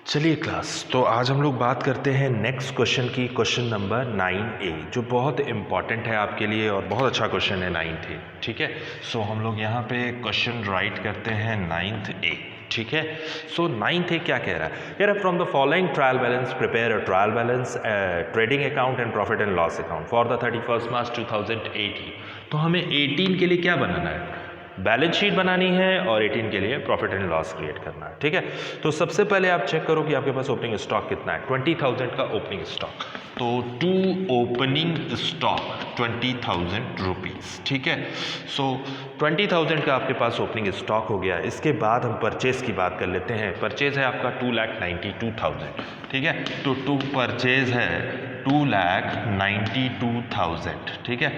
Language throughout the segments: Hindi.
चलिए क्लास, तो आज हम लोग बात करते हैं नेक्स्ट क्वेश्चन की, क्वेश्चन नंबर 9A, जो बहुत इंपॉर्टेंट है आपके लिए और बहुत अच्छा क्वेश्चन है 9th A। ठीक है, सो हम लोग यहाँ पे क्वेश्चन राइट करते हैं 9th A। ठीक है, सो 9th A क्या कह रहा है? कह रहा है from the following trial balance prepare a trial balance, trading account and profit and loss account for the 31st March 2018। तो हमें 18 के लिए क्या बनाना है? बैलेंस शीट बनानी है और 18 के लिए प्रॉफिट एंड लॉस क्रिएट करना है। ठीक है, तो सबसे पहले आप चेक करो कि आपके पास ओपनिंग स्टॉक कितना है। 20,000 का ओपनिंग स्टॉक, तो टू ओपनिंग स्टॉक 20,000 रुपीज़। ठीक है, सो 20,000 का आपके पास ओपनिंग स्टॉक हो गया। इसके बाद हम परचेज की बात कर लेते हैं। परचेज है आपका 2,92,000। ठीक है, तो टू परचेज है 2,92,000। ठीक है,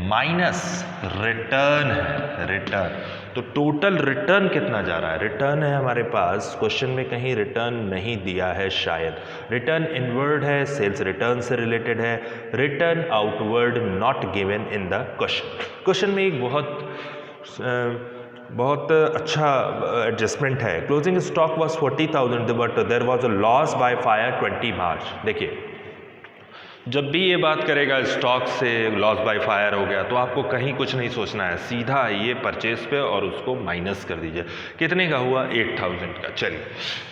माइनस रिटर्न है, रिटर्न। तो टोटल रिटर्न कितना जा रहा है? रिटर्न है हमारे पास, क्वेश्चन में कहीं रिटर्न नहीं दिया है शायद। रिटर्न इनवर्ड है, सेल्स रिटर्न से रिलेटेड है। Return outward not given in the question. Question में एक बहुत अच्छा एडजस्टमेंट है। Closing stock was 40,000 but there was a loss by fire 20 March. देखिए, जब भी ये बात करेगा स्टॉक से लॉस बाय फायर हो गया, तो आपको कहीं कुछ नहीं सोचना है, सीधा ये परचेज पे और उसको माइनस कर दीजिए। कितने का हुआ? 8,000 का। चलिए,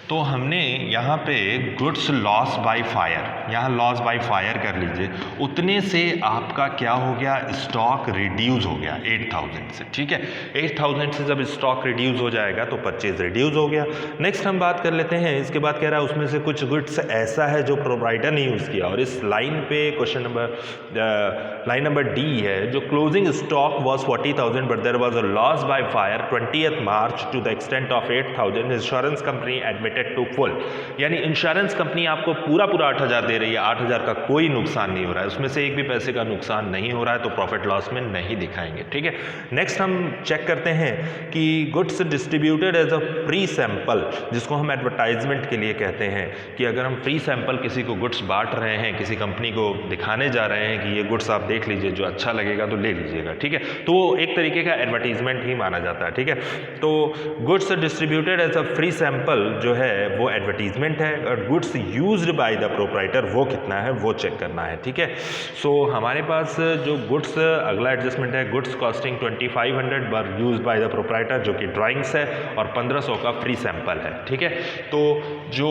तो हमने यहाँ पे गुड्स लॉस बाय फायर, यहाँ लॉस बाय फायर कर लीजिए। उतने से आपका क्या हो गया? स्टॉक रिड्यूस हो गया 8,000 से। ठीक है, 8,000 से जब स्टॉक रिड्यूस हो जाएगा तो परचेज रिड्यूस हो गया। नेक्स्ट हम बात कर लेते हैं, इसके बाद कह रहा है उसमें से कुछ गुड्स ऐसा है जो प्रोप्राइटर ने यूज़ किया, और इस लाइन पे question number line number D है, जो closing stock was 40,000 but there was a loss by fire 20th March to the extent of 8,000। Insurance company admitted to full, यानी इंश्योरेंस कंपनी आपको पूरा 8,000 दे रही है, 8,000 का कोई नुकसान नहीं हो रहा है, उसमें से एक भी पैसे का नुकसान नहीं हो रहा है, तो प्रॉफिट लॉस में नहीं दिखाएंगे। ठीक है, नेक्स्ट हम चेक करते हैं कि goods distributed as a free sample, जिसको हम एडवर्टाइजमेंट के लिए कहते हैं कि अगर हम फ्री सैंपल किसी को गुड्स बांट रहे हैं, किसी कंपनी को दिखाने जा रहे हैं कि ये गुड्स आप देख लीजिए, जो अच्छा लगेगा तो ले लीजिएगा। ठीक है, तो वो एक तरीके का एडवर्टीजमेंट ही माना जाता है। ठीक है, तो goods distributed as a free sample जो है वो एडवर्टीजमेंट है, और goods used by the proprietor वो कितना है वो चेक करना है। ठीक है, सो हमारे पास जो गुड्स, अगला एडजस्टमेंट है goods costing 2,500 were use by the proprietor, जो कि ड्राइंग्स है, और 1,500 का फ्री सैंपल है। ठीक है, तो जो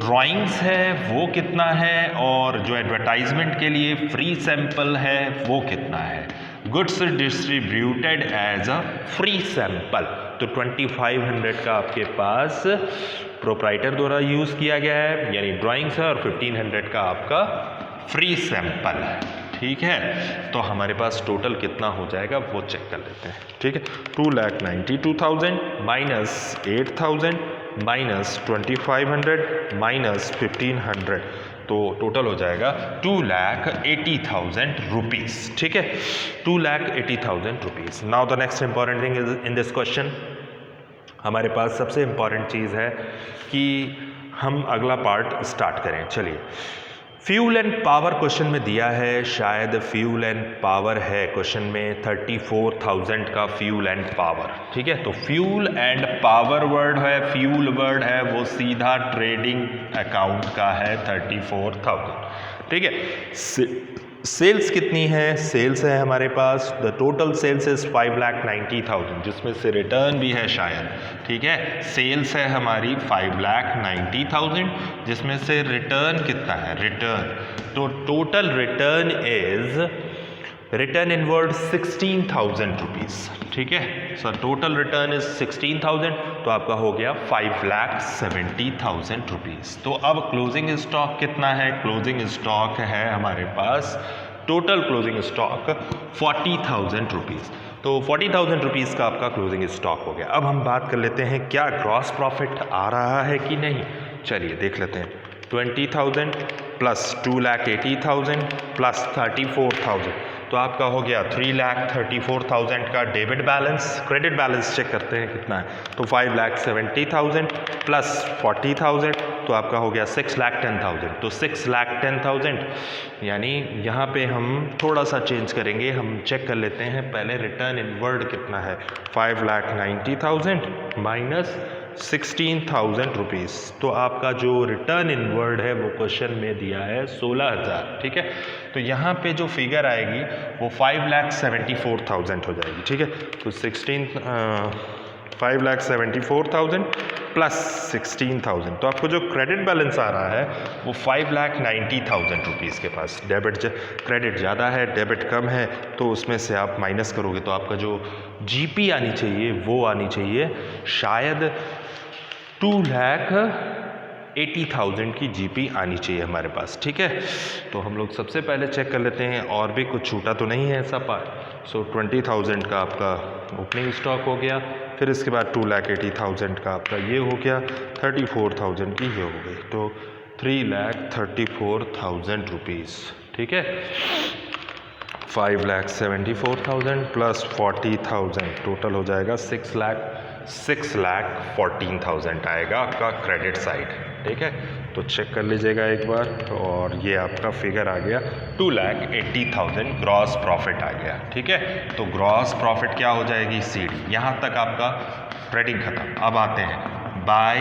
ड्राइंग्स है वो कितना है, और जो एडवर्टाइजमेंट के लिए फ्री सैंपल है वो कितना है? Goods distributed as a free sample, तो 2,500 का आपके पास प्रोप्राइटर द्वारा यूज़ किया गया है, यानी ड्राइंग्स है, और 1,500 का आपका फ्री सैंपल है। ठीक है, तो हमारे पास टोटल कितना हो जाएगा वो चेक कर लेते हैं। ठीक है, 2,92,000 माइनस 8,000 माइनस 2,500 माइनस 1,500, तो टोटल हो जाएगा 2,80,000 रुपीज़। ठीक है, 2,80,000 rupees. Now the next important thing is in this question, हमारे पास सबसे इंपॉर्टेंट चीज़ है कि हम अगला पार्ट स्टार्ट करें। चलिए, फ्यूल एंड पावर क्वेश्चन में दिया है, शायद फ्यूल एंड पावर है क्वेश्चन में, 34,000 का फ्यूल एंड पावर। ठीक है, तो फ्यूल एंड पावर वर्ड है, फ्यूल वर्ड है वो सीधा ट्रेडिंग अकाउंट का है 34,000। ठीक है, सेल्स कितनी है? सेल्स है हमारे पास, द टोटल सेल्स इज 5,90,000, जिसमें से रिटर्न भी है शायद। ठीक है, सेल्स है हमारी 5,90,000, जिसमें से रिटर्न कितना है? रिटर्न, तो total return is, return inward 16,000 rupees. ठीक है, सर टोटल रिटर्न इज 16,000, तो आपका हो गया 5,70,000 रुपीज़। तो अब क्लोजिंग स्टॉक कितना है? क्लोजिंग स्टॉक है हमारे पास, टोटल क्लोजिंग स्टॉक 40,000 रुपीज़, तो 40,000 रुपीज़ का आपका क्लोजिंग स्टॉक हो गया। अब हम बात कर लेते हैं क्या ग्रॉस प्रॉफिट आ रहा है कि नहीं। चलिए देख लेते हैं, 20,000 प्लस 2,80,000 प्लस 34,000, तो आपका हो गया 3,34,000 का debit balance. Credit balance check करते हैं कितना है, तो 5,70,000 प्लस 40,000, तो आपका हो गया 6,10,000, तो 6,10,000, यानी यहाँ पे हम थोड़ा सा चेंज करेंगे, हम चेक कर लेते हैं पहले रिटर्न इनवर्ड कितना है, 5,90,000 माइनस 16,000 रुपीज़। तो आपका जो रिटर्न इनवर्ड है वो क्वेश्चन में दिया है 16,000, ठीक है। तो यहाँ पे जो फिगर आएगी वो 5,74,000 हो जाएगी, ठीक है। तो 5,74,000 प्लस 16,000, तो आपको जो क्रेडिट बैलेंस आ रहा है वो 5,90,000 रुपीज़ के पास। क्रेडिट ज़्यादा है, डेबिट कम है, तो उसमें से आप माइनस करोगे तो आपका जो जीपी आनी चाहिए वो आनी चाहिए शायद 2,80,000 की जीपी आनी चाहिए हमारे पास, ठीक है। तो हम लोग सबसे पहले चेक कर लेते हैं और भी कुछ छूटा तो नहीं है ऐसा पार्ट। सो 20,000 का आपका ओपनिंग स्टॉक हो गया, फिर इसके बाद 2,80,000 का आपका ये हो गया, 34,000 की ये हो गई, तो 3,34,000 रुपीज़, ठीक है। 5,74,000 प्लस 40,000 टोटल हो जाएगा 6,14,000 आएगा आपका क्रेडिट साइड, ठीक है। तो चेक कर लीजिएगा एक बार, और ये आपका फिगर आ गया 2,80,000 ग्रॉस प्रॉफिट आ गया, ठीक है। तो ग्रॉस प्रॉफिट क्या हो जाएगी सीडी। यहाँ तक आपका ट्रेडिंग खत्म। अब आते हैं बाय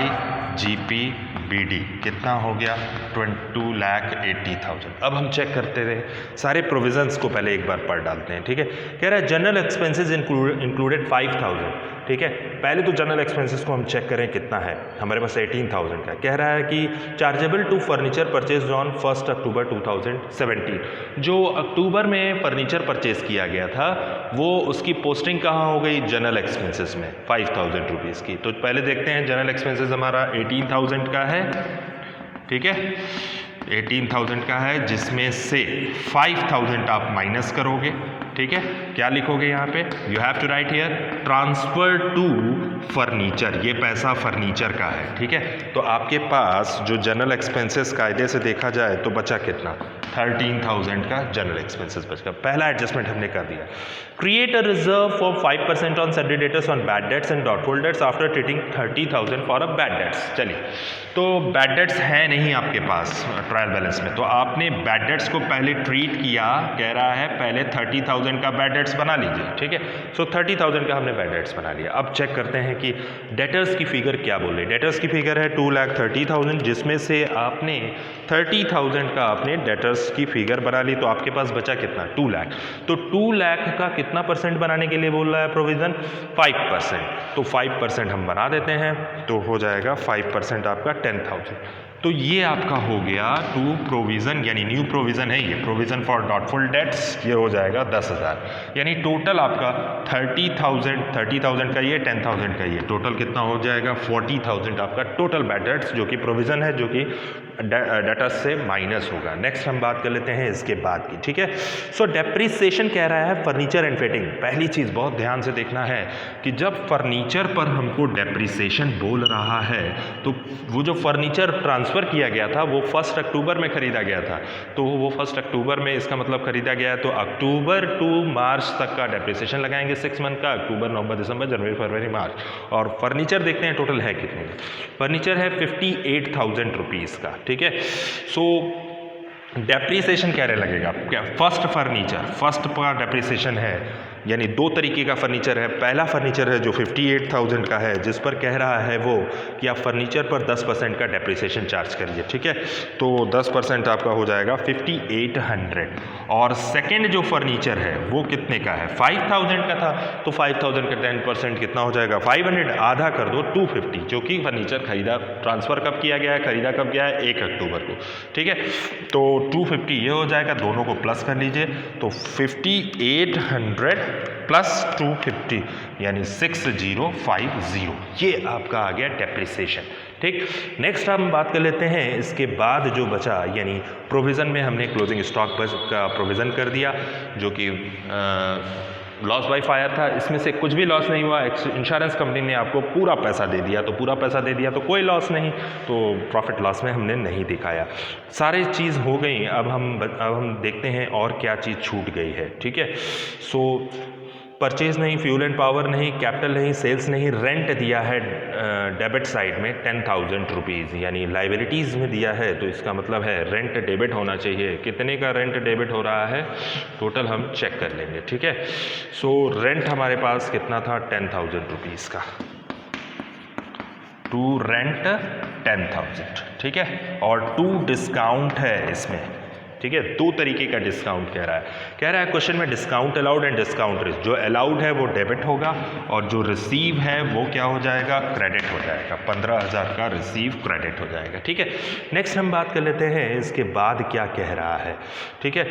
जीपी बीडी कितना हो गया 2,80,000। अब हम चेक करते रहे सारे प्रोविजंस को पहले एक बार पढ़ डालते हैं, ठीक है। कह रहा है जनरल एक्सपेंसेस इंक्लूडेड 5,000, ठीक है। पहले तो जनरल एक्सपेंसेस को हम चेक करें कितना है, हमारे पास 18,000 का। कह रहा है कि chargeable to furniture purchase on 1 October 2017, जो अक्टूबर में फर्नीचर परचेज किया गया था वो उसकी पोस्टिंग कहाँ हो गई, जनरल एक्सपेंसेस में 5,000 रुपीज़ की। तो पहले देखते हैं जनरल एक्सपेंसेस हमारा 18,000 का है, ठीक है। 18,000 का है, जिसमें से 5,000 आप माइनस करोगे, ठीक है। क्या लिखोगे यहाँ पे, you have to write here transfer to furniture, ये पैसा फर्नीचर का है, ठीक है। तो आपके पास जो जनरल एक्सपेंसेस कायदे से देखा जाए तो बचा कितना, 13,000 का जनरल एक्सपेंसेस बचेगा। पहला एडजस्टमेंट हमने कर दिया। Create a reserve for 5% on sundry debtors on bad debts and doubtful debts after treating 30,000 for a bad debts. चलिए, तो बैड डेट्स है नहीं आपके पास ट्रायल बैलेंस में, तो आपने बैड डेट्स को पहले ट्रीट किया। कह रहा है पहले 30,000 का बैड डेट्स बना लीजिए, ठीक है। सो 30,000 का हमने बैड डेट्स बना लिया। अब चेक करते हैं कि डेटर्स की फिगर क्या बोल रही है। डेटर्स की फिगर है 2,30,000, जिसमें से आपने 30,000 का आपने डेटर्स की फिगर बना ली, तो आपके पास बचा कितना, 2 लाख। तो 2 लाख का कितना परसेंट बनाने के लिए बोल रहा है प्रोविज़न, 5%। तो 5% हम बना देते हैं, तो हो जाएगा 5% आपका 10,000। तो ये आपका हो गया टू प्रोविज़न, यानी न्यू प्रोविज़न है ये, प्रोविज़न फॉर डॉटफुल डेट्स, ये हो जाएगा 10,000। यानी टोटल आपका 30,000 का ये, 10,000 का ये, टोटल कितना हो जाएगा 40,000 आपका टोटल बैड डेट्स, जो कि प्रोविज़न है, जो कि डेटर्स से माइनस होगा। नेक्स्ट हम बात कर लेते हैं इसके बाद की, ठीक है। सो डेप्रिसिएशन कह रहा है फर्नीचर एंड फिटिंग। पहली चीज़ बहुत ध्यान से देखना है कि जब फर्नीचर पर हमको डेप्रिसिएशन बोल रहा है, तो वो जो फर्नीचर ट्रांसफ़र किया गया था वो 1 अक्टूबर में ख़रीदा गया था, तो वो 1 अक्टूबर में इसका मतलब ख़रीदा गया है, तो अक्टूबर टू मार्च तक का डेप्रिसिएशन लगाएंगे 6 मंथ का, अक्टूबर, नवंबर, दिसंबर, जनवरी, फरवरी, मार्च। और फर्नीचर देखते हैं टोटल है कितने। फर्नीचर है 58,000 रुपीज़ का, ठीक है। सो डेप्रिसिएशन क्या लगेगा, क्या फर्स्ट फर्नीचर, फर्स्ट का डेप्रिसिएशन है, यानी 2 तरीके का फर्नीचर है। पहला फर्नीचर है जो 58,000 का है, जिस पर कह रहा है वो कि आप फर्नीचर पर 10% का डेप्रिसिएशन चार्ज करिए, ठीक है। तो 10% आपका हो जाएगा 5,800। और सेकंड जो फर्नीचर है वो कितने का है, 5,000 का था, तो 5,000 का 10% कितना हो जाएगा 500, आधा कर दो 250, जो कि फर्नीचर खरीदा, ट्रांसफ़र कब किया गया है, खरीदा कब गया है, 1 अक्टूबर को, ठीक है। तो 250 ये हो जाएगा, दोनों को प्लस कर लीजिए, तो 5,800 प्लस 250 यानी 6,050, ये आपका आ गया डेप्रिसिएशन, ठीक। नेक्स्ट हम बात कर लेते हैं इसके बाद जो बचा, यानी प्रोविज़न में हमने क्लोजिंग स्टॉक का प्रोविज़न कर दिया, जो कि लॉस बाय फायर था। इसमें से कुछ भी लॉस नहीं हुआ, इंश्योरेंस कंपनी ने आपको पूरा पैसा दे दिया, तो पूरा पैसा दे दिया तो कोई लॉस नहीं, तो प्रॉफिट लॉस में हमने नहीं दिखाया। सारी चीज़ हो गई। अब हम देखते हैं और क्या चीज़ छूट गई है, ठीक है। सो परचेज नहीं, फ्यूल एंड पावर नहीं, कैपिटल नहीं, सेल्स नहीं, रेंट दिया है डेबिट साइड में 10,000 रुपीज़, यानी लाइबिलिटीज़ में दिया है, तो इसका मतलब है रेंट डेबिट होना चाहिए। कितने का रेंट डेबिट हो रहा है टोटल हम चेक कर लेंगे, ठीक है। सो रेंट हमारे पास कितना था 10,000 रुपीज़ का, टू रेंट 10,000, ठीक है, और टू डिस्काउंट है इसमें, ठीक है, दो तरीके का डिस्काउंट कह रहा है क्वेश्चन में discount allowed and discount risk. जो अलाउड है वो डेबिट होगा और जो रिसीव है वो क्या हो जाएगा, क्रेडिट हो जाएगा। 15,000 का रिसीव क्रेडिट हो जाएगा, ठीक है। नेक्स्ट हम बात कर लेते हैं इसके बाद क्या कह रहा है, ठीक है।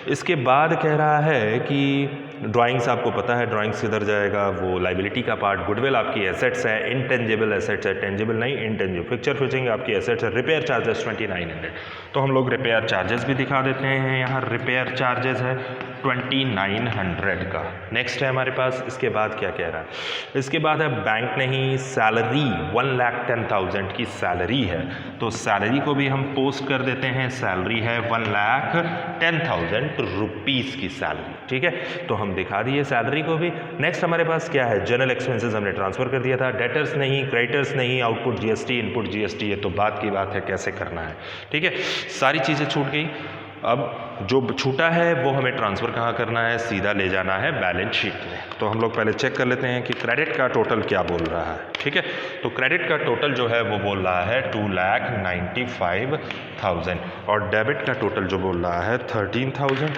इसके बाद कह रहा है कि ड्राइंग्स, आपको पता है ड्राइंग्स किधर जाएगा, वो लाइबिलिटी का पार्ट, गुडविल आपकी एसेट्स है, इनटेंजिबल एसेट्स है, टेंजिबल नहीं इनटेंजिबल, पिक्चर फिटिंग आपकी एसेट्स है, रिपेयर चार्जेस 2900, तो हम लोग रिपेयर चार्जेस भी दिखा देते हैं। यहाँ रिपेयर चार्जेस है 2900 का। नेक्स्ट है हमारे पास, इसके बाद क्या कह रहा है, इसके बाद है बैंक नहीं, सैलरी 1,10,000 की सैलरी है, तो सैलरी को भी हम पोस्ट कर देते हैं, सैलरी है 1,10,000 रुपीज़ की सैलरी, ठीक है, तो हम दिखा दिए सैलरी को भी। नेक्स्ट हमारे पास क्या है, जनरल एक्सपेंसेस हमने ट्रांसफर कर दिया था, डेटर्स नहीं, क्रेडिटर्स नहीं, आउटपुट जीएसटी, इनपुट जीएसटी, ये तो बात की बात है कैसे करना है, ठीक है, सारी चीज़ें छूट गई। अब जो छूटा है वो हमें ट्रांसफ़र कहाँ करना है, सीधा ले जाना है बैलेंस शीट में। तो हम लोग पहले चेक कर लेते हैं कि क्रेडिट का टोटल क्या बोल रहा है, ठीक है। तो क्रेडिट का टोटल जो है वो बोल रहा है 2,95,000 और डेबिट का टोटल जो बोल रहा है 13,000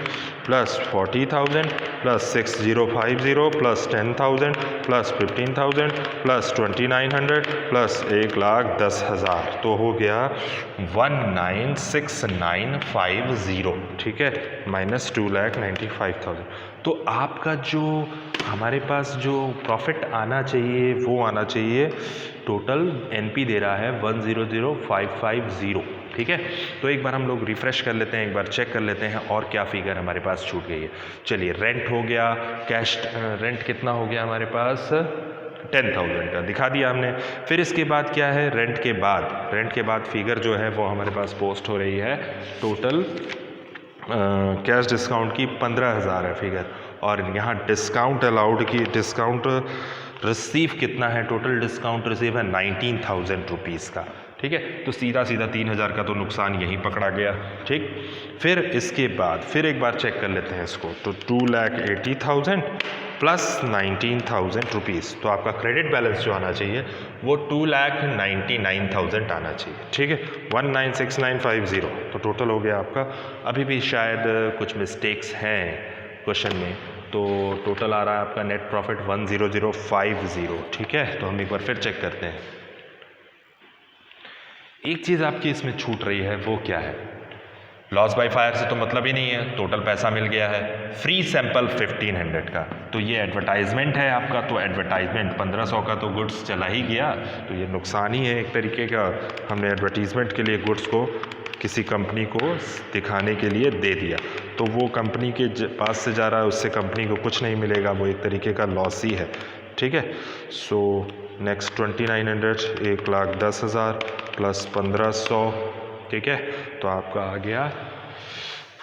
plus 40,000 plus 6,050 plus 10,000 plus 15,000 plus 2,900 plus 1,10,000, तो हो गया 19,6950, ठीक है, माइनस 2,95,000। तो आपका जो हमारे पास जो प्रॉफिट आना चाहिए वो आना चाहिए, टोटल एनपी दे रहा है 1,00,550, ठीक है। तो एक बार हम लोग रिफ्रेश कर लेते हैं, एक बार चेक कर लेते हैं और क्या फिगर हमारे पास छूट गई है। चलिए, रेंट हो गया, कैश रेंट कितना हो गया हमारे पास 10,000 का दिखा दिया हमने। फिर इसके बाद क्या है, रेंट के बाद फिगर जो है वो हमारे पास पोस्ट हो रही है, टोटल कैश डिस्काउंट की 15,000 है फिगर, और यहाँ डिस्काउंट अलाउड की, डिस्काउंट रिसीव कितना है, टोटल डिस्काउंट रिसीव है 19,000 रुपीज़ का, ठीक है। तो सीधा 3,000 का तो नुकसान यहीं पकड़ा गया, ठीक। फिर इसके बाद फिर एक बार चेक कर लेते हैं इसको, तो 2,80,000 प्लस 19,000 रुपीज़, तो आपका क्रेडिट बैलेंस जो आना चाहिए वो 2,99,000 आना चाहिए, ठीक है, 19,6950, तो टोटल हो गया आपका। अभी भी शायद कुछ मिस्टेक्स हैं क्वेश्चन में, तो टोटल आ रहा है आपका नेट प्रॉफिट 1,00,50, ठीक है। तो हम एक बार फिर चेक करते हैं। एक चीज़ आपकी इसमें छूट रही है, वो क्या है, लॉस बाय फायर से तो मतलब ही नहीं है, टोटल पैसा मिल गया है, फ्री सैंपल 1,500 का, तो ये एडवर्टाइजमेंट है आपका, तो एडवर्टाइजमेंट 1,500 का तो गुड्स चला ही गया, तो ये नुकसान ही है एक तरीके का। हमने एडवर्टीजमेंट के लिए गुड्स को किसी कंपनी को दिखाने के लिए दे दिया, तो वो कंपनी के पास से जा रहा है, उससे कंपनी को कुछ नहीं मिलेगा, वो एक तरीके का लॉस ही है, ठीक है। सो नेक्स्ट 2,900, 1,10,000 प्लस 1,500, ठीक है, तो आपका आ गया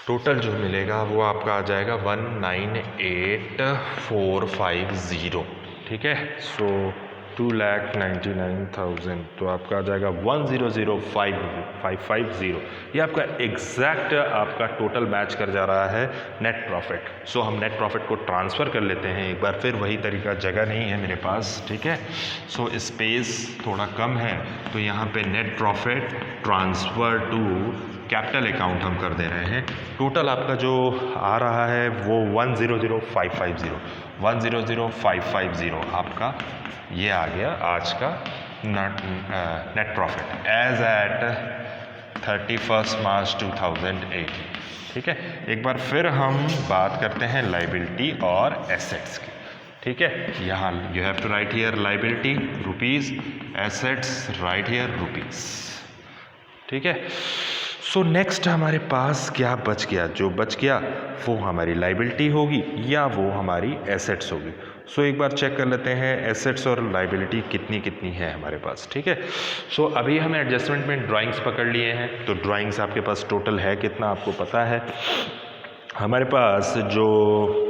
टोटल जो मिलेगा वो आपका आ जाएगा 19,8450, ठीक है। सो 2,99,000, तो आपका आ जाएगा 1,00,550, ये आपका एग्जैक्ट आपका टोटल मैच कर जा रहा है नेट प्रॉफिट। सो हम नेट प्रॉफिट को ट्रांसफ़र कर लेते हैं एक बार फिर, वही तरीका, जगह नहीं है मेरे पास, ठीक है, सो स्पेस थोड़ा कम है, तो यहाँ पे net profit transfer to capital account हम कर दे रहे हैं। टोटल आपका जो आ रहा है वो 1,00,550 आपका ये आ गया आज का नेट प्रॉफिट एज एट 31 मार्च 2018, ठीक है। एक बार फिर हम बात करते हैं लाइबिलिटी और एसेट्स की, ठीक है। यहाँ you have to write here liability rupees, assets write here rupees, ठीक है। सो नेक्स्ट हमारे पास क्या बच गया, जो बच गया वो हमारी लाइबिलिटी होगी या वो हमारी एसेट्स होगी। सो एक बार चेक कर लेते हैं एसेट्स और लाइबिलिटी कितनी कितनी है हमारे पास, ठीक है। सो अभी हमें एडजस्टमेंट में ड्राइंग्स पकड़ लिए हैं, तो ड्राइंग्स आपके पास टोटल है कितना आपको पता है। हमारे पास जो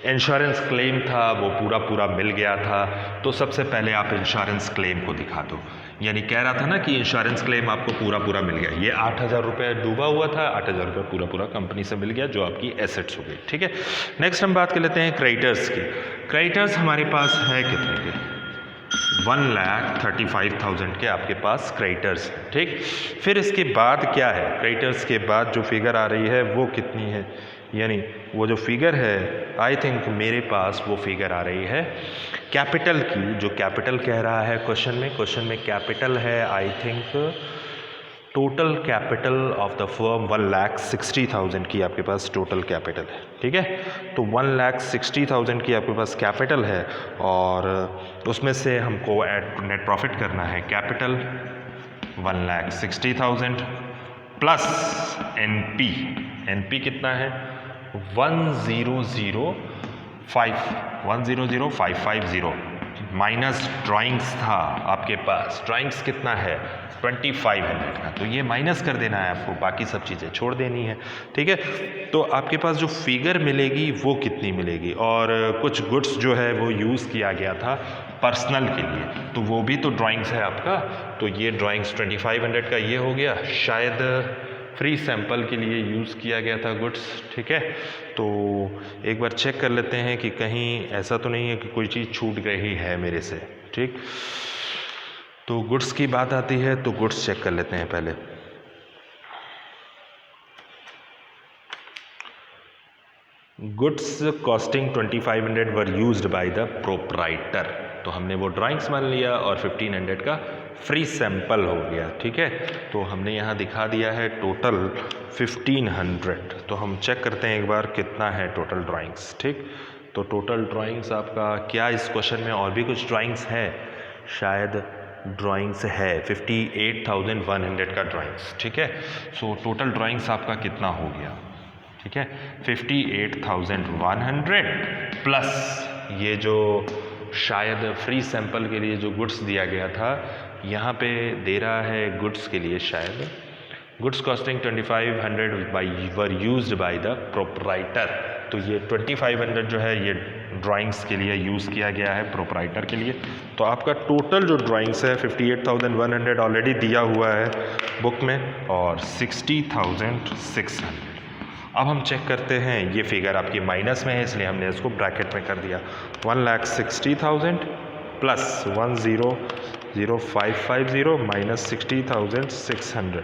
इंश्योरेंस क्लेम था वो पूरा मिल गया था, तो सबसे पहले आप इंश्योरेंस क्लेम को दिखा दो, यानी कह रहा था ना कि इंश्योरेंस क्लेम आपको पूरा मिल गया, ये 8,000 रुपये डूबा हुआ था, 8,000 रुपये पूरा कंपनी से मिल गया, जो आपकी एसेट्स हो गई, ठीक है। नेक्स्ट हम बात कर लेते हैं क्रेडिटर्स की। क्रेडिटर्स हमारे पास है कितने के, 1,35,000 के आपके पास क्रेडिटर्स हैं, ठीक। फिर इसके बाद क्या है, क्रेडिटर्स के बाद जो फिगर आ रही है वो कितनी है, यानी वो जो फिगर है आई थिंक मेरे पास वो फिगर आ रही है कैपिटल की, जो कैपिटल कह रहा है क्वेश्चन में कैपिटल है I think total capital of the firm 1,60,000 की आपके पास टोटल कैपिटल है, ठीक है। तो 1,60,000 की आपके पास कैपिटल है और उसमें से हमको नेट प्रॉफिट करना है कैपिटल 1,60,000 प्लस एनपी कितना है 1,00550 माइनस ड्राइंग्स था आपके पास, ड्राइंग्स कितना है 2,500 का, तो ये माइनस कर देना है आपको, बाकी सब चीज़ें छोड़ देनी है, ठीक है। तो आपके पास जो फिगर मिलेगी वो कितनी मिलेगी, और कुछ गुड्स जो है वो यूज़ किया गया था पर्सनल के लिए, तो वो भी तो ड्राइंग्स है आपका, तो ये ड्राइंग्स 2,500 का ये हो गया, शायद फ्री सैंपल के लिए यूज़ किया गया था गुड्स, ठीक है। तो एक बार चेक कर लेते हैं कि कहीं ऐसा तो नहीं है कि कोई चीज़ छूट गई है मेरे से, ठीक। तो गुड्स की बात आती है तो गुड्स चेक कर लेते हैं पहले। Goods costing 2,500 were used by the proprietor, तो हमने वो ड्राइंग्स मान लिया और 1,500 का फ्री सैंपल हो गया, ठीक है। तो हमने यहाँ दिखा दिया है टोटल 1,500, तो हम चेक करते हैं एक बार कितना है टोटल ड्राइंग्स, ठीक। तो टोटल ड्राइंग्स आपका क्या इस क्वेश्चन में और भी कुछ ड्राइंग्स है, शायद ड्राइंग्स है 58,100 का ड्राइंग्स, ठीक है। सो टोटल ड्राइंग्स आपका कितना हो गया, ठीक है 58,100 प्लस ये जो शायद फ्री सैंपल के लिए जो गुड्स दिया गया था, यहाँ पे दे रहा है गुड्स के लिए शायद goods costing 2,500 were used by the proprietor, तो ये 2,500 जो है ये ड्राइंग्स के लिए यूज़ किया गया है प्रोप्राइटर के लिए। तो आपका टोटल जो ड्राइंग्स है 58,100 ऑलरेडी दिया हुआ है बुक में और 60,600। अब हम चेक करते हैं, ये फिगर आपकी माइनस में है इसलिए हमने इसको ब्रैकेट में कर दिया, 1,60,000 प्लस 1,00550 माइनस 60,600,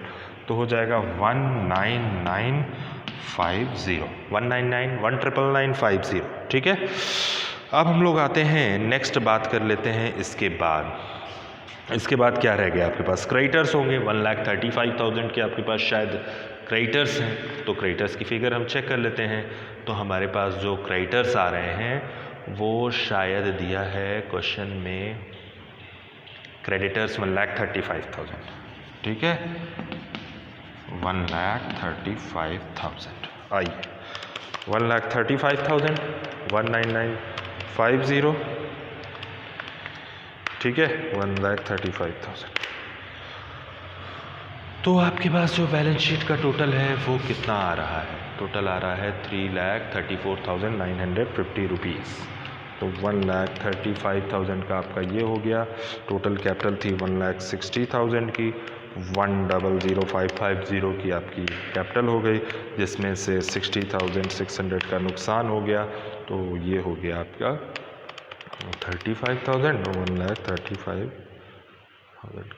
तो हो जाएगा 1,99,950, ठीक है। अब हम लोग आते हैं नेक्स्ट बात कर लेते हैं इसके बाद क्या रह गया आपके पास, क्रेडिटर्स होंगे 1,35,000 के आपके पास शायद क्रेडिटर्स हैं, तो क्रेडिटर्स की फिगर हम चेक कर लेते हैं। तो हमारे पास जो क्रेडिटर्स आ रहे हैं वो शायद दिया है क्वेश्चन में क्रेडिटर्स 1,35,000, ठीक है 1,35,000 आई 1,35,000 1,99,50, ठीक है 1,35,000। तो आपके पास जो बैलेंस शीट का टोटल है वो कितना आ रहा है, टोटल आ रहा है 3,34,950 रुपीज़, तो 1,35,000 का आपका ये हो गया। टोटल कैपिटल थी 1,60,000 की, 1,00550 की आपकी कैपिटल हो गई, जिसमें से 60,600 का नुकसान हो गया, तो ये हो गया आपका 35,000 1,35,000।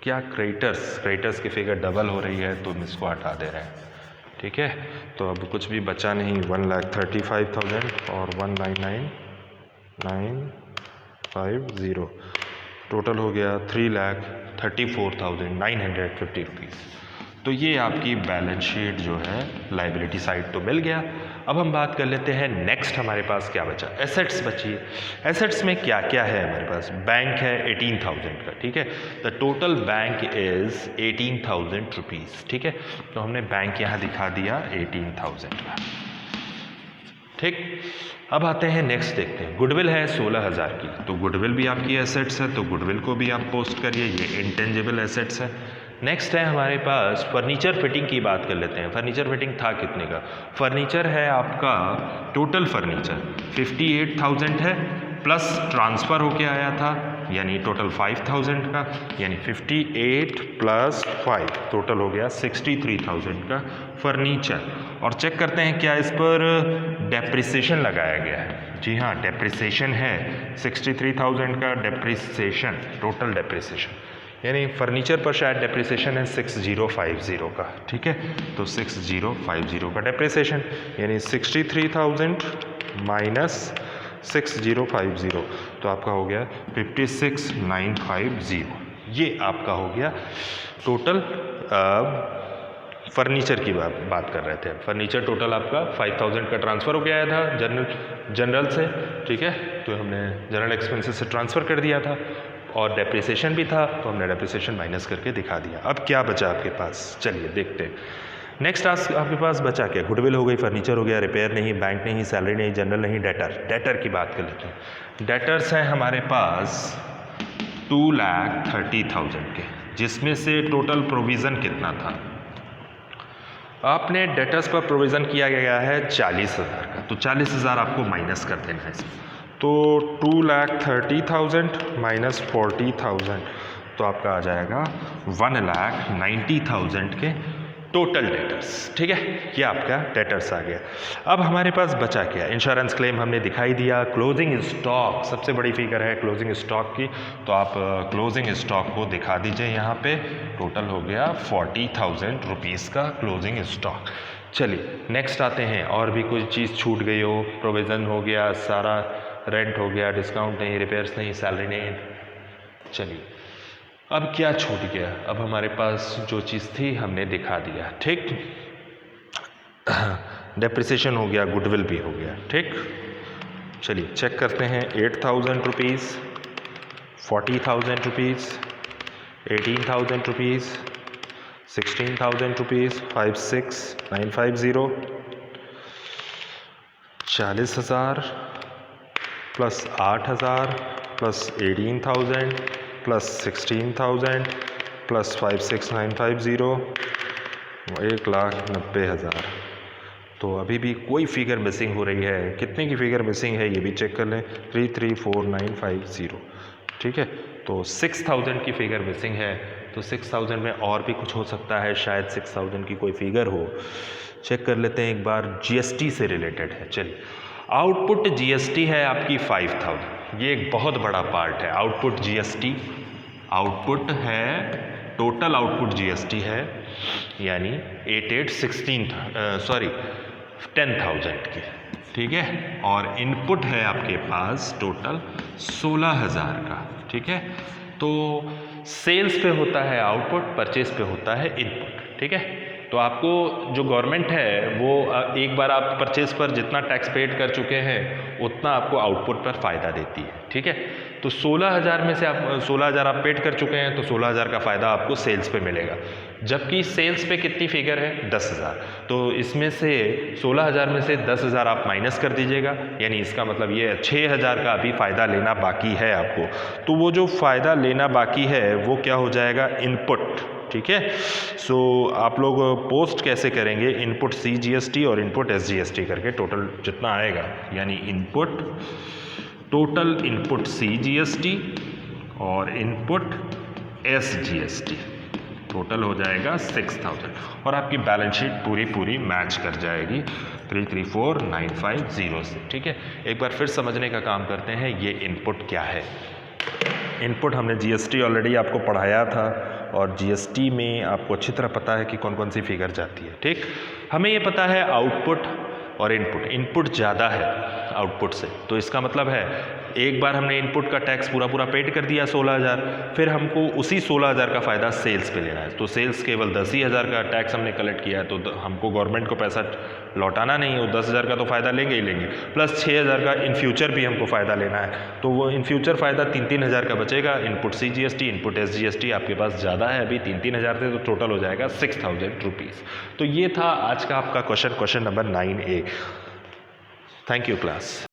क्या क्रेडिटर्स की फिगर डबल हो रही है तो हम इसको हटा दे रहे हैं, ठीक है। तो अब कुछ भी बचा नहीं, 1,35,000 और 1,99,950 टोटल हो गया 3,34,950 रुपीज़। तो ये आपकी बैलेंस शीट जो है लाइबिलिटी साइड तो मिल गया। अब हम बात कर लेते हैं नेक्स्ट हमारे पास क्या बचा, एसेट्स बची है। एसेट्स में क्या क्या है हमारे पास, बैंक है 18,000 का, ठीक है, the total bank is 18,000 rupees, ठीक है। तो हमने बैंक यहाँ दिखा दिया 18,000 का, ठीक। अब आते हैं नेक्स्ट देखते हैं, गुडविल है 16,000 की, तो गुडविल भी आपकी एसेट्स है, तो गुडविल को भी आप पोस्ट करिए, ये इंटेंजिबल एसेट्स है। नेक्स्ट है हमारे पास फर्नीचर फिटिंग की बात कर लेते हैं। फर्नीचर फिटिंग था कितने का, फर्नीचर है आपका टोटल फर्नीचर 58,000 है, प्लस ट्रांसफ़र होके आया था यानी टोटल 5000 का, यानी 58 प्लस 5 टोटल हो गया 63,000 का फर्नीचर। और चेक करते हैं क्या इस पर डेप्रिसिएशन लगाया गया है। जी हाँ, डेप्रिसिएशन है 63,000 का डेप्रिसिएशन, टोटल डेप्रिसिएशन, यानी फर्नीचर पर शायद डेप्रिसिएशन है 6050 का। ठीक है, तो 6050 का डेप्रिसिएशन, यानी 63,000 माइनस 6050, तो आपका हो गया 56,950। ये आपका हो गया टोटल। फर्नीचर की बात कर रहे थे। फर्नीचर टोटल आपका 5000 का ट्रांसफ़र हो गया था जनरल से। ठीक है, तो हमने जनरल एक्सपेंसेस से ट्रांसफ़र कर दिया था और डेप्रिसिएशन भी था, तो हमने डेप्रिसिएशन माइनस करके दिखा दिया। अब क्या बचा आपके पास, चलिए देखते हैं। नेक्स्ट टास्क आपके पास बचा क्या? गुडविल हो गई, फर्नीचर हो गया, रिपेयर नहीं, बैंक नहीं, सैलरी नहीं, जनरल नहीं, डेटर की बात कर लेते हैं। डेटर्स हैं हमारे पास 2,30,000 के, जिसमें से टोटल प्रोविज़न कितना था? आपने डेटर्स पर प्रोविज़न किया गया है 40,000 का, तो 40,000 आपको माइनस कर देना है इसमें। तो 2,30,000 माइनस 40,000, तो आपका आ जाएगा 1,90,000 के टोटल डेटर्स। ठीक है, ये आपका डेटर्स आ गया। अब हमारे पास बचा क्या? इंश्योरेंस क्लेम हमने दिखाई दिया। क्लोजिंग स्टॉक सबसे बड़ी फिगर है क्लोजिंग स्टॉक की, तो आप क्लोजिंग स्टॉक को दिखा दीजिए यहाँ पे। टोटल हो गया 40,000 रुपीज़ का क्लोजिंग स्टॉक। चलिए नेक्स्ट आते हैं, और भी कोई चीज़ छूट गई हो, प्रोविज़न हो गया सारा, रेंट हो गया, डिस्काउंट नहीं, रिपेयर्स नहीं, सैलरी नहीं। चलिए अब क्या छूट गया? अब हमारे पास जो चीज़ थी हमने दिखा दिया। ठीक, डेप्रिसिएशन हो गया, गुडविल भी हो गया। ठीक, चलिए चेक करते हैं। 8,000 rupees, 40,000 rupees, 18,000 rupees, 16,000 rupees, 56,950, 40,000 plus 8,000 plus 18,000 plus 16,000 plus 56,950, 1,90,000। तो अभी भी कोई फिगर मिसिंग हो रही है। कितने की फिगर मिसिंग है ये भी चेक कर लें। 3,34,950। ठीक है, तो 6,000 की फिगर मिसिंग है। तो 6,000 में और भी कुछ हो सकता है, शायद 6,000 की कोई फिगर हो। चेक कर लेते हैं एक बार। जीएसटी से रिलेटेड है। चलिए, आउटपुट जीएसटी है आपकी 5,000। ये एक बहुत बड़ा पार्ट है आउटपुट जीएसटी। आउटपुट है, टोटल आउटपुट जीएसटी है, यानी 10,000 की। ठीक है, और इनपुट है आपके पास टोटल 16,000 का। ठीक है, तो सेल्स पे होता है आउटपुट, परचेज पे होता है इनपुट। ठीक है, तो आपको जो गवर्नमेंट है वो एक बार आप परचेज पर जितना टैक्स पेड कर चुके हैं उतना आपको आउटपुट पर फ़ायदा देती है। ठीक है, तो 16,000 में से आप 16,000 आप पेड कर चुके हैं, तो 16,000 का फ़ायदा आपको सेल्स पे मिलेगा। जबकि सेल्स पे कितनी फिगर है? 10,000। तो इसमें से 16,000 में से 10,000 आप माइनस कर दीजिएगा, यानी इसका मतलब ये 6,000 का अभी फ़ायदा लेना बाकी है आपको। तो वो जो फ़ायदा लेना बाकी है वो क्या हो जाएगा? इनपुट। ठीक है, सो आप लोग पोस्ट कैसे करेंगे? इनपुट CGST और इनपुट SGST करके टोटल जितना आएगा, यानी इनपुट, टोटल इनपुट CGST और इनपुट SGST, टोटल हो जाएगा 6,000 और आपकी बैलेंस शीट पूरी मैच कर जाएगी 334,950 से। ठीक है, एक बार फिर समझने का काम करते हैं, ये इनपुट क्या है। इनपुट हमने GST ऑलरेडी आपको पढ़ाया था और GST में आपको अच्छी तरह पता है कि कौन कौन सी फिगर जाती है। ठीक, हमें ये पता है आउटपुट और इनपुट। इनपुट ज़्यादा है आउटपुट से, तो इसका मतलब है एक बार हमने इनपुट का टैक्स पूरा पेड कर दिया 16,000, फिर हमको उसी 16,000 का फ़ायदा सेल्स पे लेना है। तो सेल्स केवल 10,000 का टैक्स हमने कलेक्ट किया है, तो हमको गवर्नमेंट को पैसा लौटाना नहीं है, वो 10,000 का तो फ़ायदा लेंगे ही लेंगे, प्लस 6,000 का इन फ्यूचर भी हमको फ़ायदा लेना है। तो वो इन फ्यूचर फ़ायदा 3,000 का बचेगा। इनपुट CGST, इनपुट SGST आपके पास ज़्यादा है अभी 3,000 से, तो टोटल हो जाएगा 6,000 रुपीज़। तो ये था आज का आपका question number 9A। Thank you class.